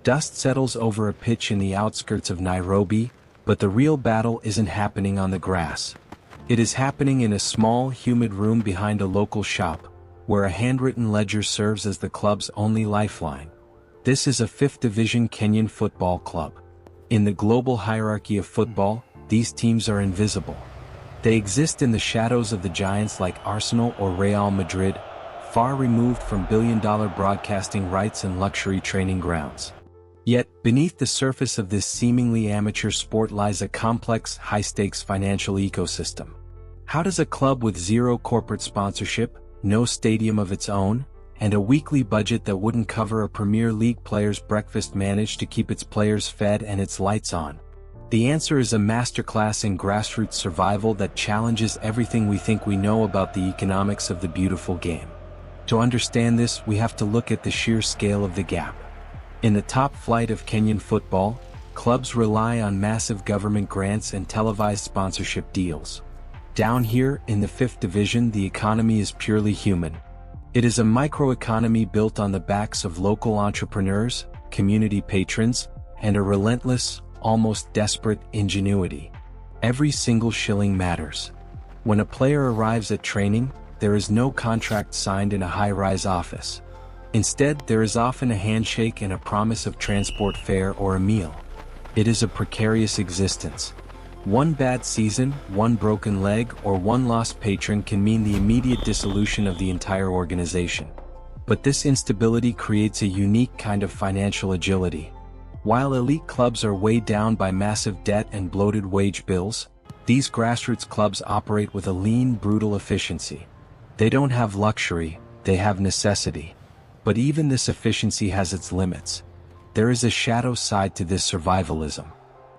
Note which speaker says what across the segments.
Speaker 1: Dust settles over a pitch in the outskirts of Nairobi, but the real battle isn't happening on the grass. It is happening in a small, humid room behind a local shop, where a handwritten ledger serves as the club's only lifeline. This is a 5th Division Kenyan football club. In the global hierarchy of football, these teams are invisible. They exist in the shadows of the giants like Arsenal or Real Madrid, far removed from billion-dollar broadcasting rights and luxury training grounds. Yet, beneath the surface of this seemingly amateur sport lies a complex, high-stakes financial ecosystem. How does a club with zero corporate sponsorship, no stadium of its own, and a weekly budget that wouldn't cover a Premier League player's breakfast manage to keep its players fed and its lights on? The answer is a masterclass in grassroots survival that challenges everything we think we know about the economics of the beautiful game. To understand this, we have to look at the sheer scale of the gap. In the top flight of Kenyan football, clubs rely on massive government grants and televised sponsorship deals. Down here, in the 5th Division, the economy is purely human. It is a microeconomy built on the backs of local entrepreneurs, community patrons, and a relentless, almost desperate ingenuity. Every single shilling matters. When a player arrives at training, there is no contract signed in a high-rise office. Instead, there is often a handshake and a promise of transport fare or a meal. It is a precarious existence. One bad season, one broken leg, or one lost patron can mean the immediate dissolution of the entire organization. But this instability creates a unique kind of financial agility. While elite clubs are weighed down by massive debt and bloated wage bills, these grassroots clubs operate with a lean, brutal efficiency. They don't have luxury, they have necessity. But even this efficiency has its limits. There is a shadow side to this survivalism.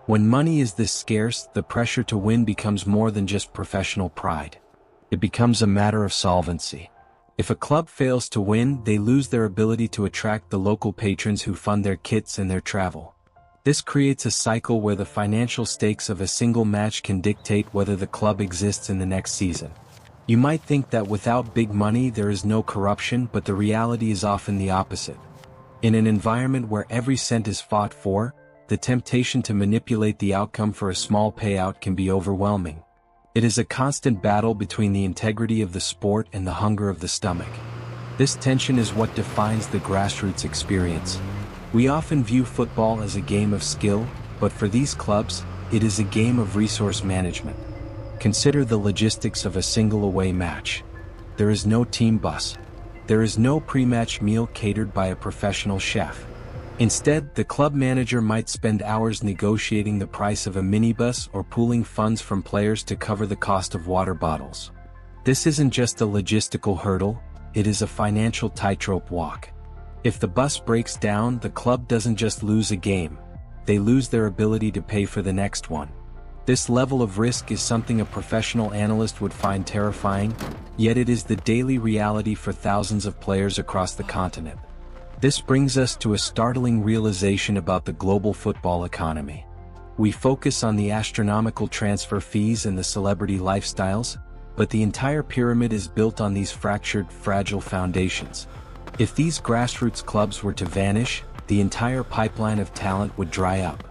Speaker 1: When money is this scarce, the pressure to win becomes more than just professional pride. It becomes a matter of solvency. If a club fails to win, they lose their ability to attract the local patrons who fund their kits and their travel. This creates a cycle where the financial stakes of a single match can dictate whether the club exists in the next season. You might think that without big money there is no corruption, but the reality is often the opposite. In an environment where every cent is fought for, the temptation to manipulate the outcome for a small payout can be overwhelming. It is a constant battle between the integrity of the sport and the hunger of the stomach. This tension is what defines the grassroots experience. We often view football as a game of skill, but for these clubs, it is a game of resource management. Consider the logistics of a single away match. There is no team bus. There is no pre-match meal catered by a professional chef. Instead, the club manager might spend hours negotiating the price of a minibus or pooling funds from players to cover the cost of water bottles. This isn't just a logistical hurdle, it is a financial tightrope walk. If the bus breaks down, the club doesn't just lose a game, they lose their ability to pay for the next one. This level of risk is something a professional analyst would find terrifying, yet it is the daily reality for thousands of players across the continent. This brings us to a startling realization about the global football economy. We focus on the astronomical transfer fees and the celebrity lifestyles, but the entire pyramid is built on these fractured, fragile foundations. If these grassroots clubs were to vanish, the entire pipeline of talent would dry up.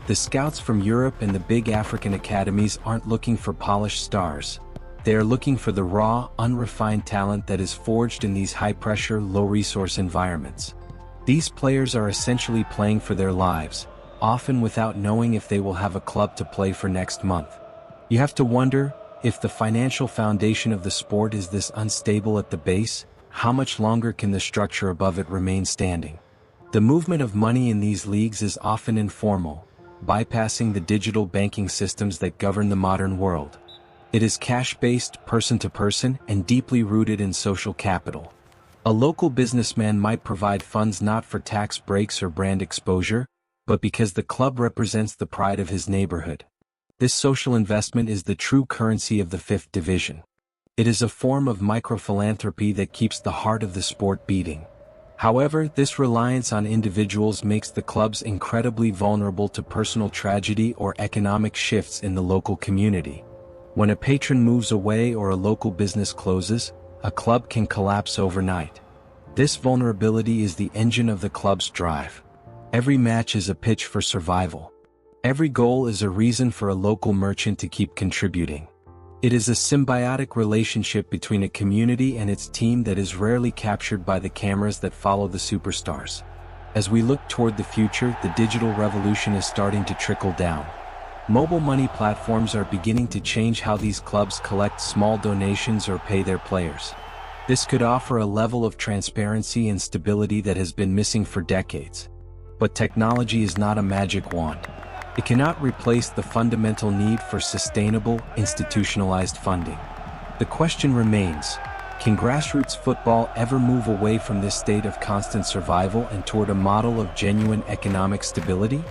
Speaker 1: The scouts from Europe and the big African academies aren't looking for polished stars. They are looking for the raw, unrefined talent that is forged in these high-pressure, low-resource environments. These players are essentially playing for their lives, often without knowing if they will have a club to play for next month. You have to wonder, if the financial foundation of the sport is this unstable at the base, how much longer can the structure above it remain standing? The movement of money in these leagues is often informal, bypassing the digital banking systems that govern the modern world. It is cash-based, person-to-person, and deeply rooted in social capital. A local businessman might provide funds not for tax breaks or brand exposure, but because the club represents the pride of his neighborhood. This social investment is the true currency of the 5th Division. It is a form of microphilanthropy that keeps the heart of the sport beating. However, this reliance on individuals makes the clubs incredibly vulnerable to personal tragedy or economic shifts in the local community. When a patron moves away or a local business closes, a club can collapse overnight. This vulnerability is the engine of the club's drive. Every match is a pitch for survival. Every goal is a reason for a local merchant to keep contributing. It is a symbiotic relationship between a community and its team that is rarely captured by the cameras that follow the superstars. As we look toward the future, the digital revolution is starting to trickle down. Mobile money platforms are beginning to change how these clubs collect small donations or pay their players. This could offer a level of transparency and stability that has been missing for decades. But technology is not a magic wand. It cannot replace the fundamental need for sustainable, institutionalized funding. The question remains, can grassroots football ever move away from this state of constant survival and toward a model of genuine economic stability?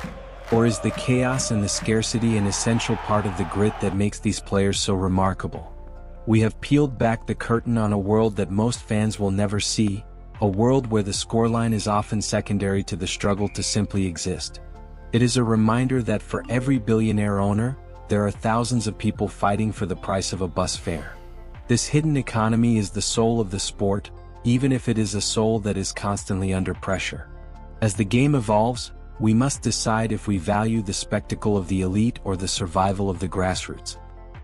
Speaker 1: Or is the chaos and the scarcity an essential part of the grit that makes these players so remarkable? We have peeled back the curtain on a world that most fans will never see, a world where the scoreline is often secondary to the struggle to simply exist. It is a reminder that for every billionaire owner, there are thousands of people fighting for the price of a bus fare. This hidden economy is the soul of the sport, even if it is a soul that is constantly under pressure. As the game evolves, we must decide if we value the spectacle of the elite or the survival of the grassroots.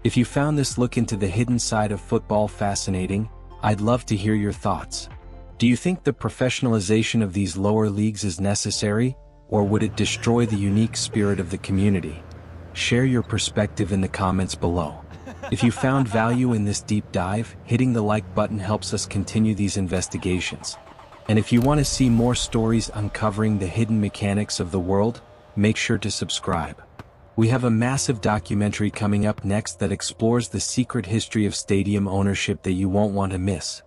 Speaker 1: If you found this look into the hidden side of football fascinating, I'd love to hear your thoughts. Do you think the professionalization of these lower leagues is necessary, or would it destroy the unique spirit of the community? Share your perspective in the comments below. If you found value in this deep dive, hitting the like button helps us continue these investigations. And if you want to see more stories uncovering the hidden mechanics of the world, make sure to subscribe. We have a massive documentary coming up next that explores the secret history of stadium ownership that you won't want to miss.